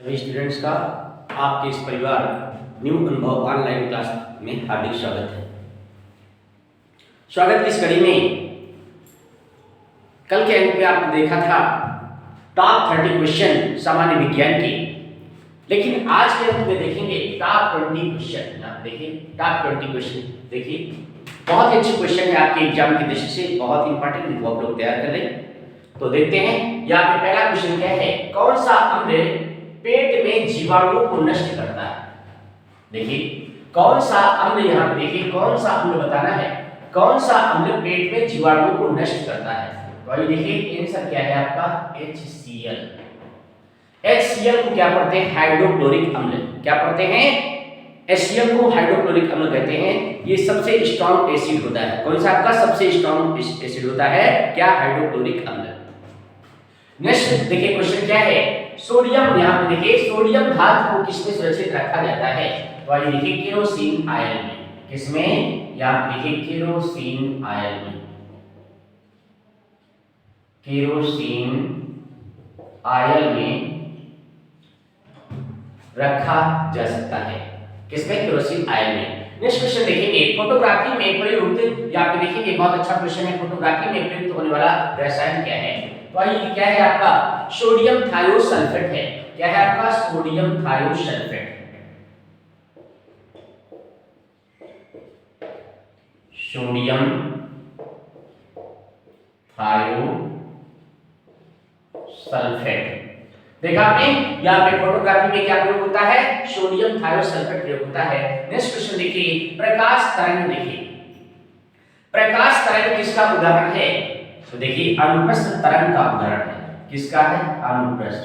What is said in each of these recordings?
सभी स्टूडेंट्स का आपके इस परिवार न्यू अनुभव ऑनलाइन क्लास में हार्दिक स्वागत है। स्वागत की इस कड़ी में कल के अंक में आपने देखा था टॉप 30 क्वेश्चन सामान्य विज्ञान के, लेकिन आज के अंक में देखेंगे टॉप 20 क्वेश्चन। आप देखिए टॉप 20 क्वेश्चन, देखिए बहुत ही अच्छे क्वेश्चन है आपके एग्जाम की दृष्टि से, बहुत इंपॉर्टेंट, इनको आप लोग तैयार कर लें। तो देखते हैं यहाँ पे पहला क्वेश्चन क्या है, कौन सा अम्ल पेट में जीवाणुओं को नष्ट करता है। देखिए कौन सा अम्ल, यहाँ पे देखिए कौन सा अम्ल बताना है, कौन सा अम्ल पेट में जीवाणुओं को नष्ट करता है। तो आइए देखिए आंसर क्या है आपका HCl। HCl को क्या पढ़ते हैं, हाइड्रोक्लोरिक अम्ल। क्या पढ़ते हैं, HCl को हाइड्रोक्लोरिक अम्ल कहते हैं। ये सबसे स्ट्रॉन्ग एसिड होता है। कौन सा आपका सबसे स्ट्रॉन्ग एसिड होता है, क्या, हाइड्रोक्लोरिक अम्ल। नेक्स्ट देखिए क्वेश्चन क्या है, सोडियम। यहाँ पे देखिए सोडियम धातु को किसमें सुरक्षित रखा जाता है। तो आइए देखिए केरोसिन आयल में। किसमें, यहाँ पे देखिए केरोसिन आयल में, केरोसिन आयल में रखा जा सकता है। किसमें, केरोसिन आयल में। नेक्स्ट क्वेश्चन देखेंगे, फोटोग्राफी में प्रयुक्त, यहाँ पे देखेंगे बहुत अच्छा क्वेश्चन है, फोटोग्राफी में प्रयुक्त होने वाला रसायन क्या है। तो आइए क्या है आपका, सोडियम थायोसल्फेट है। क्या है आपका, सोडियम थायोसल्फेट। सोडियम थायोसल्फेट देखा आपने, यहाँ पे फोटोग्राफी में क्या प्रयोग होता है, सोडियम थायोसल्फेट प्रयोग होता है। नेक्स्ट क्वेश्चन देखिए, प्रकाश तरंग। देखिए प्रकाश तरंग किसका उदाहरण है। तो देखिए अनुप्रस्थ तरंग का उदाहरण है। किसका है, अनुप्रस्थ।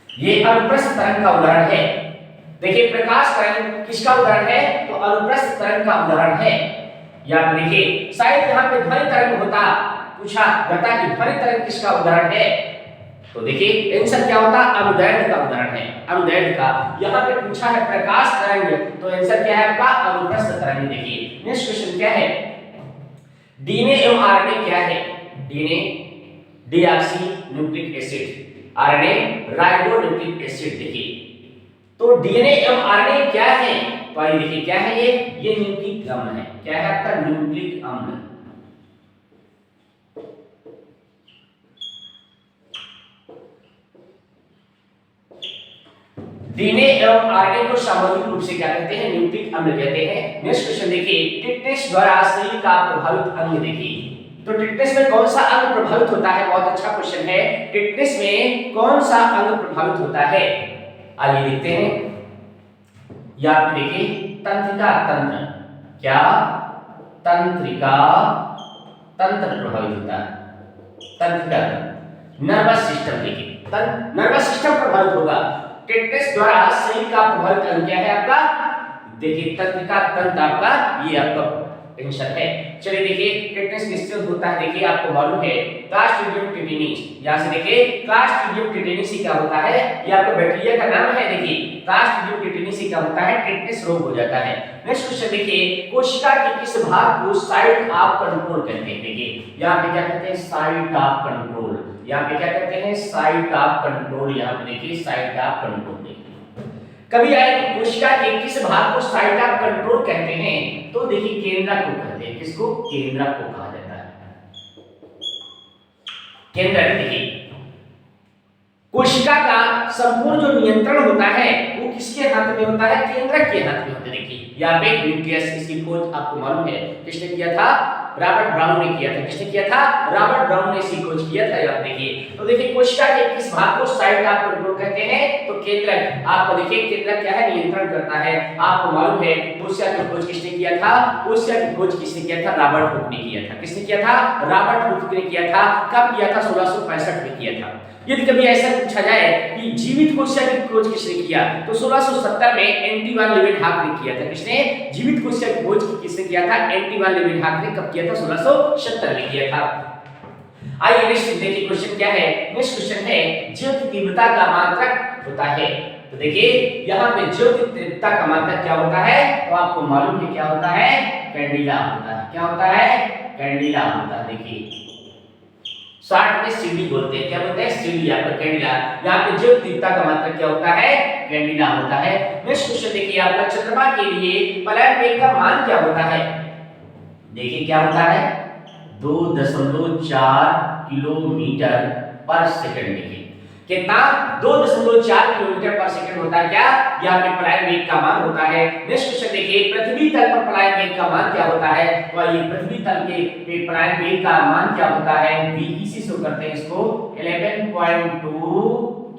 ये अनुप्रस्थ तरंग का उदाहरण है। देखिए प्रकाश तरंग किसका उदाहरण है, तो अनुप्रस्थ तरंग का उदाहरण है। यहाँ पे देखिए शायद यहाँ पे ध्वनि तरंग होता, पूछा जाता कि ध्वनि तरंग किसका उदाहरण है। तो देखिए आंसर क्या होता, अनुदैर्ध्य का उदाहरण है, अनुदैर्ध्य का। यहाँ पे पूछा है प्रकाश तरंग, तो आंसर क्या है आपका, अनुप्रस्थ तरंग। देखिए नेक्स्ट क्वेश्चन क्या है, डीएनए एवं आरएनए क्या है। DNA deoxy nucleic acid, RNA ribonucleic acid. देखिए तो डीएनए एवं आरएनए क्या है, तो आइए देखिए क्या है ये न्यूक्लिक अम्ल है। क्या है आपका, न्यूक्लिक अम्ल। डीएनए एवं आरएनए को सामूहिक रूप से क्या कहते हैं, न्यूक्लिक अम्ल कहते हैं। नेक्स्ट क्वेश्चन देखिए, टिटनेस द्वारा शरीर का प्रभावित अंग। देखिए तो टिटनेस में कौन सा अंग प्रभावित होता है, बहुत अच्छा क्वेश्चन है। टिटनेस में कौन सा अंग प्रभावित होता है, आइए देखते हैं। यहाँ पे देखिए तंत्रिका तंत्र। क्या, तंत्रिका तंत्र प्रभावित होता है, तंत्रिका तंत्र। नर्वस सिस्टम, देखिए नर्वस सिस्टम प्रभावित होगा। टिटनेस द्वारा शरीर का प्रभावित अंग क्या है आपका, देखिए तंत्रिका तंत्र आपका, ये आपका आंसर है। चलिए देखिए टिटनेस किससे होता है, देखिए आपको मालूम है क्लास्ट्रीडियम टिटेनिस। यहाँ से देखिए क्लास्ट्रीडियम टिटेनिस क्या होता है, ये आपका बैक्टीरिया का नाम है। देखिए क्लास्ट्रीडियम टिटेनिस क्या होता है, टिटनेस रोग हो जाता है। नेक्स्ट क्वेश्चन देखिए, कोशिका के किस भाग को साइट ऑफ कंट्रोल कहते हैं। देखिए यहाँ पे क्या कहते हैं, साइट ऑफ कंट्रोल। यहाँ पे क्या कहते हैं, साइट ऑफ कंट्रोल। यहाँ पे देखिए साइट ऑफ कंट्रोल। कभी आए कोशिका के किस भाग को साइट ऑफ कंट्रोल कहते हैं, तो देखिए केंद्रक को कहते हैं। किसको, केंद्रक को कहा जाता है, केंद्रक। देखिए कोशिका का संपूर्ण जो नियंत्रण होता है वो किसके हाथ में होता है, केंद्रक के हाथ में होता है। देखिए यहाँ पे न्यूक्लियस, इसकी खोज आपको मालूम है किसने किया था, रॉबर्ट ब्राउन ने किया था। किसने किया था, रॉबर्ट ब्राउन ने इसकी खोज किया था। यहाँ देखिए तो देखिए कोशिका के किस भाग को साइट ऑफ कंट्रोल कहते हैं, तो केंद्रक। आपको देखिए केंद्रक क्या है, नियंत्रण करता है। आपको मालूम है कोशिका की खोज किसने किया था, कोशिका की खोज किसने किया था, रॉबर्ट हुक ने किया था। किसने किया था, रॉबर्ट हुक ने किया था। कब किया था, 1665 में किया था। यदि कभी ऐसा पूछा जाए कि जीवित कोशिका की खोज किसने किया, तो 1670 में एंटी वान लीवेनहॉक ने किया था। किसने, जीवित कोशिका की खोज किसने किया था, एंटी वान लीवेनहॉक ने कब किया था, 1670 में किया था। आइए नेक्स्ट देखिए क्वेश्चन क्या है। नेक्स्ट क्वेश्चन है, ज्योति तीव्रता का मात्रक होता है। तो देखिए यहाँ पे ज्योति तीव्रता का मात्रक क्या होता है, तो आपको मालूम है क्या होता है, कैंडिला होता है। क्या होता है, कैंडिला होता है। देखिए 60 में सीडी बोलते हैं। क्या बोलते हैं? सीडी या फिर कैंडिला। यहाँ पे ज्योत दीप्ता का मतलब क्या होता है? कैंडिला होता है। नेक्स्ट क्वेश्चन देखिए आपका, चंद्रमा के लिए पलायन वेग का मान क्या होता है? देखिए क्या होता है? 2.4 किलोमीटर पर सेकंड। देखिए कितना? 2.4 किलोमीटर पर सेकंड होता है। क्या? यहाँ पे पलायन वेग का मान होता है। नेक्स्ट क्वेश्चन देखिए, पृथ्वी तल पर पलायन वेग का मान क्या होता है? तो ये पृथ्वी तल के पलायन वेग का मान क्या होता है? v इसी से करते हैं इसको 11.2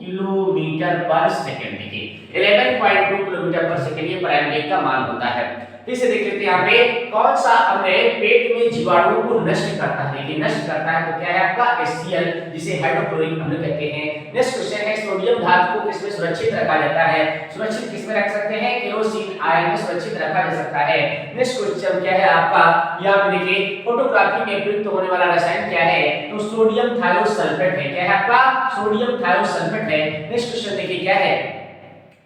किलोमीटर पर सेकंड। देखिए 11.2 किलोमीटर पर सेकंड ये पलायन वेग का मान होता है। फिर से देख लेते हैं यहाँ पे, कौन सा अम्ल पेट में जीवाणुओं को नष्ट करता है? देखिए नष्ट करता है तो क्या है आपका? HCl, जिसे हाइड्रोक्लोरिक अम्ल कहते हैं। नेक्स्ट क्वेश्चन है, सोडियम धातु को किसमें सुरक्षित रखा जाता है? सुरक्षित किसमें रख सकते हैं? केरोसिन आयन में सुरक्षित रखा जा सकता है। नेक्स्ट क्वेश्चन क्या है आपका? यहाँ पे देखिए, फोटोग्राफी में प्रयुक्त होने वाला रसायन क्या है? तो सोडियम थायोसल्फेट है। क्या है आपका? सोडियम थायोसल्फेट है। नेक्स्ट क्वेश्चन देखिए क्या है?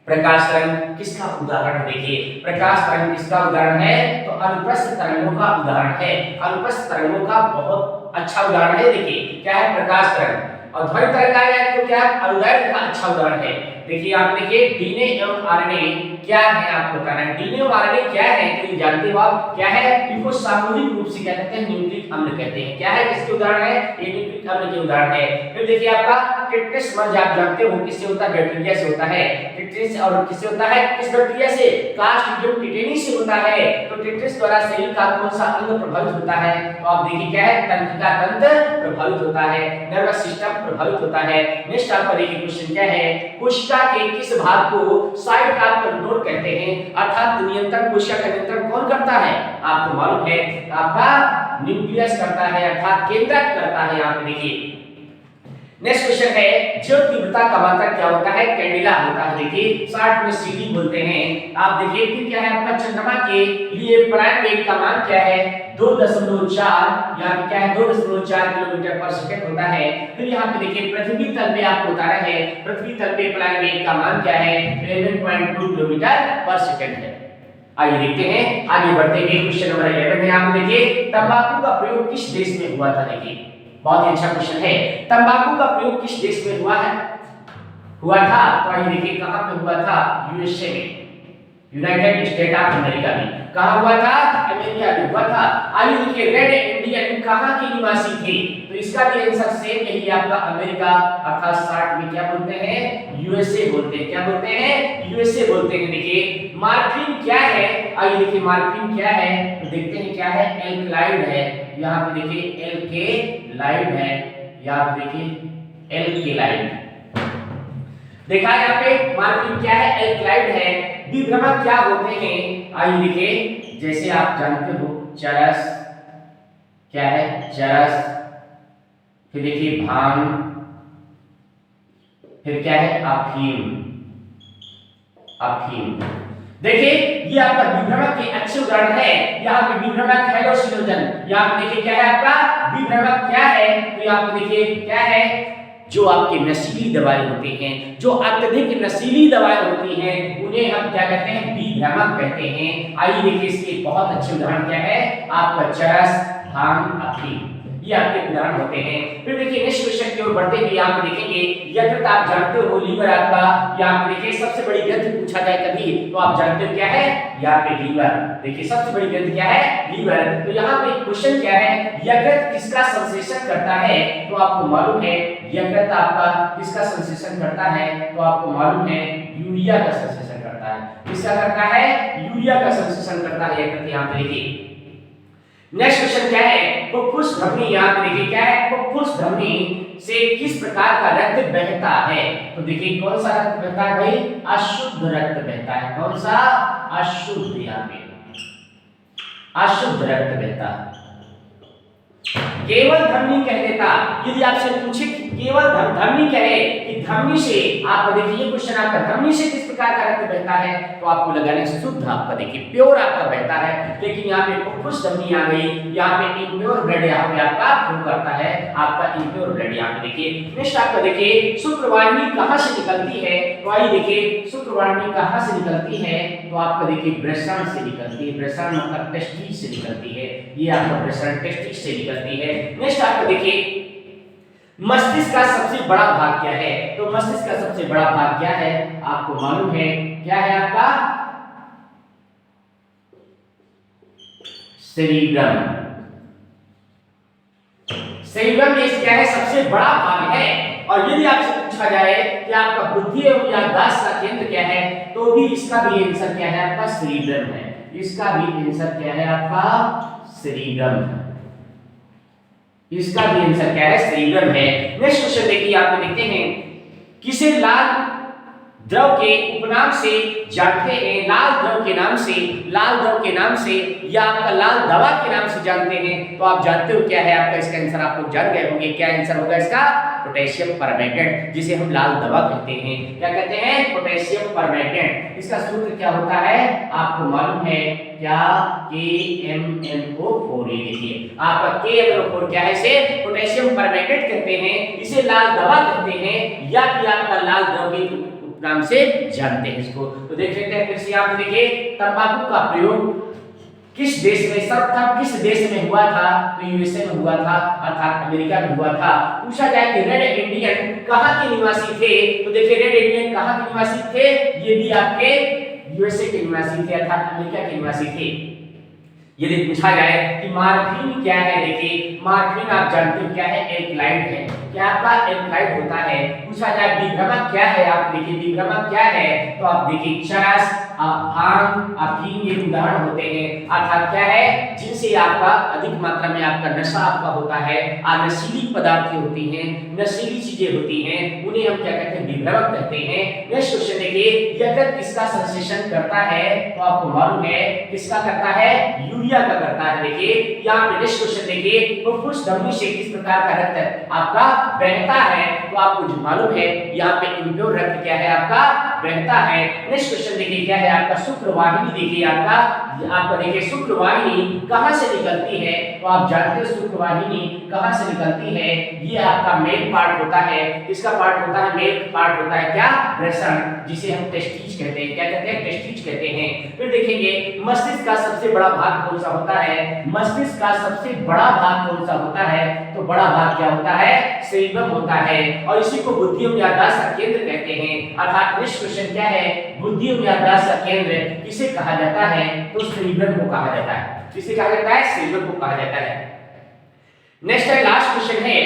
प्रकाश तरंग किसका उदाहरण? देखिए प्रकाश तरंग किसका उदाहरण है? तो अनुप्रस्थ तरंगों का उदाहरण है। अनुप्रस्थ तरंगों का बहुत अच्छा उदाहरण है। देखिए क्या है? प्रकाश तरंग। और ध्वनि तरंग आ जाए तो क्या? अनुदैर्ध्य का अच्छा उदाहरण है। देखिए आप देखिए, डीएनए एवं आरएनए क्या है आपको बताना है। डीएनए और आरएनए क्या है तो ये जानते हो आप? क्या है? इनको सामूहिक रूप से क्या कहते हैं? न्यूक्लिक अम्ल कहते हैं। क्या है? किसके उदाहरण है? ये न्यूक्लिक अम्ल के उदाहरण है। फिर देखिए आपका टिटनेस मर्ज आप जानते हो किससे होता है? बैक्टीरिया से होता है। टिटनेस और किससे होता है? किस बैक्टीरिया से? क्लास्ट्रीडियम टिटेनी से होता है। तो टिटनेस द्वारा शरीर का कौन सा अंग प्रभावित होता है? तो आप देखिए क्या है? तंत्रिका तंत्र प्रभावित होता है, नर्वस सिस्टम प्रभावित होता है। नेक्स्ट आपका देखिए क्वेश्चन क्या है? कोशिका के किस भाग को साइट ऑफ कंट्रोल कहते हैं? अर्थात नियंत्रण, कोशिका का नियंत्रण कौन करता है? आपको मालूम है आपका न्यूक्लियस करता है, अर्थात केंद्रक करता है। यहाँ पे देखिए नेक्स्ट क्वेश्चन है, ज्योत तीव्रता का मात्रक क्या होता है? कैंडिला होता है। देखिए 60 में सीडी बोलते हैं। आप देखिए फिर क्या है आपका? चंद्रमा के लिए पलायन वेग का मान क्या है? 2.4, यहाँ पे क्या है? 2.4 किलोमीटर पर सेकंड होता है। फिर यहाँ पे देखिए पृथ्वी तल पे आपको बताना है, पृथ्वी तल पे पलायन वेग का मान क्या है? 11.2 किलोमीटर पर सेकंड है। आइए देखते हैं, आगे बढ़ते हैं। क्वेश्चन नंबर 11 है। आप देखिए, तंबाकू का प्रयोग किस देश में हुआ था? देखिए बहुत ही अच्छा क्वेश्चन है। तंबाकू का प्रयोग किस देश में हुआ था? तो आइए देखिए कहां पे हुआ था? यूएसए में, यूनाइटेड स्टेट ऑफ अमेरिका में। कहां हुआ था? अमेरिका में हुआ था। आइए देखिए, रेड इंडियन कहां के निवासी थे? तो इसका भी आंसर सेम यही आपका अमेरिका, अर्थात 60 में क्या बोलते हैं? यूएसए बोलते हैं। क्या बोलते हैं? यूएसए बोलते हैं। देखिए मार्फिन क्या है? आइए देखिए मार्फिन क्या है तो देखते हैं क्या है? एल्कलाइड है। यहाँ पे देखिए एल्केलाइड है, यहाँ पे देखिए एल्केलाइड देखा। यहाँ पे मार्फिन क्या है? एल्कलाइड है। विभ्रमक क्या होते हैं? आइए देखिए, जैसे आप जानते हो चरस क्या है? चरस। फिर देखिए भांग, फिर क्या है? अफीम। अफीम देखिए ये आपका विभ्रमक के अच्छे उदाहरण है। यहाँ पे विभ्रमक हैलोसिनोजन, यहाँ पे देखिए क्या है आपका? विभ्रमक क्या है? तो यहाँ पे देखिए क्या है? जो आपके नशीली दवाएं होती हैं, जो अत्यधिक नशीली दवाएं होती हैं, उन्हें हम क्या कहते हैं? विभ्रमक कहते हैं। आइए देखिए इसके बहुत अच्छे उदाहरण क्या है? आपका चरस, भांग, अफीम, ये आपके उदाहरण होते हैं। फिर देखिए नेक्स्ट क्वेश्चन की ओर बढ़ते हुए यहाँ पे देखेंगे, यकृत आप जानते हो लीवर आपका, यहाँ पे देखिए सबसे बड़ी ग्रंथि पूछा जाए कभी तो आप जानते हो क्या है? यहाँ पे लीवर। देखिए सबसे बड़ी ग्रंथि क्या है? लीवर। तो यहाँ पे क्वेश्चन क्या है? यकृत किसका संश्लेषण करता है? तो आपको मालूम है यकृत आपका किसका संश्लेषण करता है? तो आपको मालूम है यूरिया का संश्लेषण करता है। किसका करता है? यूरिया का संश्लेषण करता है यकृत। यहाँ पे देखिए नेक्स्ट क्वेश्चन क्या है? फुफ्फुस धमनी, यहाँ पे देखिए क्या है? फुफ्फुस धमनी से किस प्रकार का रक्त बहता है? तो देखिए कौन सा रक्त बहता है भाई? अशुद्ध रक्त बहता है। कौन सा? अशुद्ध, यहाँ पे अशुद्ध रक्त बहता है। केवल धमनी कह देता, यदि आपसे पूछे केवल धमनी कहे कि धमनी से, आप देखिए क्वेश्चन आपका धमनी से किस प्रकार का रक्त बहता है तो आपको लगाने शुद्ध आपका देखिए प्योर आपका बहता है। लेकिन यहाँ पे फुफ्फुस धमनी आ गई, यहाँ पे इम्प्योर ब्लड यहाँ पे आपका फ्लो करता है, आपका इम्प्योर ब्लड। यहाँ पे देखिए नेक्स्ट आपका देखिए शुक्रवाहिनी कहाँ से निकलती है? तो आइए देखिए शुक्रवाहिनी कहाँ से निकलती है? तो आपका देखिए वृषण से निकलती है। वृषण मतलब टेस्टिस से निकलती है। ये आपका वृषण टेस्टिस से निकलती है। नेक्स्ट आपको देखिए मस्तिष्क का सबसे बड़ा भाग क्या है? तो मस्तिष्क का सबसे बड़ा भाग क्या है आपको मालूम है? क्या है आपका? सेरिब्रम। सेरिब्रम में क्या है? सबसे बड़ा भाग है। और यदि आपसे पूछा जाए कि आपका बुद्धि एवं याददाश्त का केंद्र क्या है, तो भी इसका भी आंसर क्या है आपका? सेरिब्रम है। इसका भी आंसर क्या है आपका? सेरिब्रम। इसका भी आंसर क्या है? सेरिब्रम है। नेक्स्ट क्वेश्चन देखिए, आप देखते हैं किसे लाल द्रव के उपनाम से जानते हैं? लाल द्रव के नाम से, लाल द्रव के नाम से या आपका लाल दवा के नाम से जानते हैं? तो आप जानते हो क्या है आपका इसका आंसर? आप लोग जान गए होंगे। क्या आंसर होगा इसका? पोटेशियम परमैंगनेट, जिसे हम लाल दवा कहते हैं। क्या कहते हैं? Potassium permanganate. इसका सूत्र क्या होता है आपको मालूम है क्या? KMnO4। ये देखिए आपका KMnO4 क्या है? इसे पोटेशियम परमैंगनेट कहते हैं, इसे लाल दवा कहते हैं, या फिर आपका लाल द्रव के नाम से जानते हैं इसको। तो देख लेते हैं फिर से। आप देखिए तंबाकू का प्रयोग किस देश में सर्वप्रथम किस देश में हुआ था? तो यूएसए में हुआ था, अर्थात अमेरिका में हुआ था। पूछा जाए कि रेड इंडियन कहां के निवासी थे? तो देखिए रेड इंडियन कहां के निवासी थे? ये भी आपके यूएसए के निवासी थे, अर्थात अमेरिका के निवासी थे। यदि पूछा जाए कि मॉर्फिन क्या है? देखिए मॉर्फिन आप जानते हो क्या है? एल्कलाइड है। क्या आपका? एल्कलाइड होता है। पूछा जाए विभ्रमक क्या है? आप देखिए विभ्रमक क्या है? तो आप देखिए चरस, भांग, अफीम ये उदाहरण होते हैं, अर्थात क्या है? जिनसे आपका अधिक मात्रा में आपका नशा आपका होता है, नशीली पदार्थें होती हैं, नशीली चीजें होती हैं, उन्हें हम क्या कहते हैं? विभ्रमक कहते हैं। नेक्स्ट क्वेश्चन देखिए, यकृत किसका संश्लेषण करता है? तो आपको मालूम है किसका करता है? यूरिया का करता है। देखिए यहाँ पे नेक्स्ट क्वेश्चन देखिए, फुफ्फुस धमनी से किस प्रकार का रक्त आपका बहता है? तो आपको जो मालूम है यहाँ पे इम्प्योर रक्त क्या है आपका? बहता है। नेक्स्ट क्वेश्चन देखिए क्या है आपका? शुक्रवाहिनी। देखिए आपका देखिए शुक्रवाहिनी कहां से निकलती है? तो आप जानते हो शुक्रवाहिनी कहां से निकलती है? ये आपका मेल पार्ट होता है। किसका पार्ट होता है? मेल पार्ट होता है। क्या? वृषण, जिसे हम टेस्टिज कहते हैं। क्या कहते हैं? टेस्टिज कहते हैं। फिर देखेंगे मस्तिष्क का सबसे बड़ा भाग कौन सा होता है? मस्तिष्क का सबसे बड़ा भाग कौन सा होता है? तो बड़ा भाग क्या होता है? सेरिब्रम होता है। और इसी को बुद्धि एवं याददाश्त का केंद्र कहते हैं। अर्थात नेक्स्ट क्वेश्चन क्या है? बुद्धि एवं याददाश्त का केंद्र किसे कहा जाता है? तो सेरिब्रम को कहा जाता है। किसे कहा जाता है? सेरिब्रम को कहा जाता है। नेक्स्ट है लास्ट क्वेश्चन है,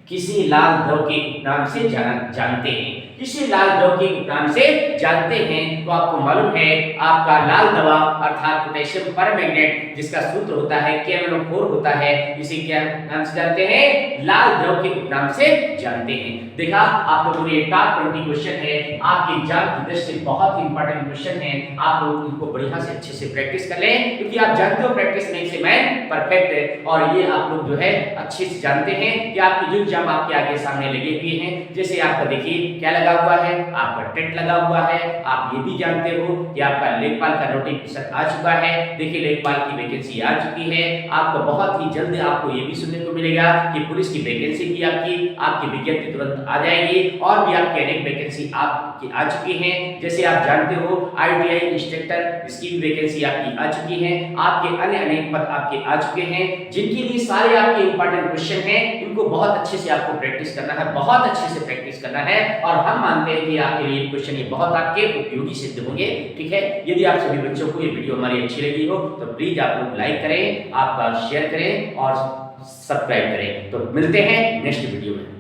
किसी लाल द्रव के नाम से जानते हैं? किसी लाल द्रव के नाम से जानते हैं? तो आपको मालूम है आपका लाल दवा अर्थात पोटेशियम परमैंगनेट, जिसका सूत्र होता है KMnO4 होता है, इसे क्या नाम से जानते हैं? लाल द्रव के नाम से जानते हैं। देखा आप लोगों ने टॉप 20 क्वेश्चन है, आपके एग्जाम की दृष्टि से बहुत ही इंपॉर्टेंट क्वेश्चन है। आप लोग इनको बढ़िया से अच्छे से प्रैक्टिस कर लें, क्योंकि आप जानते हो practice makes a man perfect है। और ये आप लोग जो है अच्छे से जानते हैं कि आपके जो एग्जाम आपके आगे सामने लगे हुए हैं। जैसे आपका देखिए क्या लगा हुआ है? आपका टेट लगा हुआ है। आप ये भी जानते हो कि आपका लेखपाल का नोटिफिकेशन आ चुका है। देखिए लेखपाल की वैकेंसी आ चुकी है। आपको बहुत ही जल्द आपको ये भी सुनने को मिलेगा कि पुलिस की वैकेंसी भी आपकी विज्ञप्ति तुरंत आ जाएगी। और भी आपकी अनेक वैकेंसी आपकी आ चुकी हैं। जैसे आप जानते हो ITI इंस्ट्रक्टर, इसकी भी वैकेंसी आपकी आ चुकी है। आपके अन्य अनेक पद आपके आ चुके हैं, जिनके लिए सारे आपके इंपॉर्टेंट क्वेश्चन हैं। इनको बहुत अच्छे से आपको प्रैक्टिस करना है, बहुत अच्छे से प्रैक्टिस करना है। और हम मानते हैं कि आपके लिए क्वेश्चन ये बहुत आपके उपयोगी सिद्ध होंगे। ठीक है, यदि आप सभी बच्चों को ये वीडियो हमारी अच्छी लगी हो तो प्लीज आप लोग लाइक करें, आपका शेयर करें और सब्सक्राइब करें। तो मिलते हैं नेक्स्ट वीडियो में।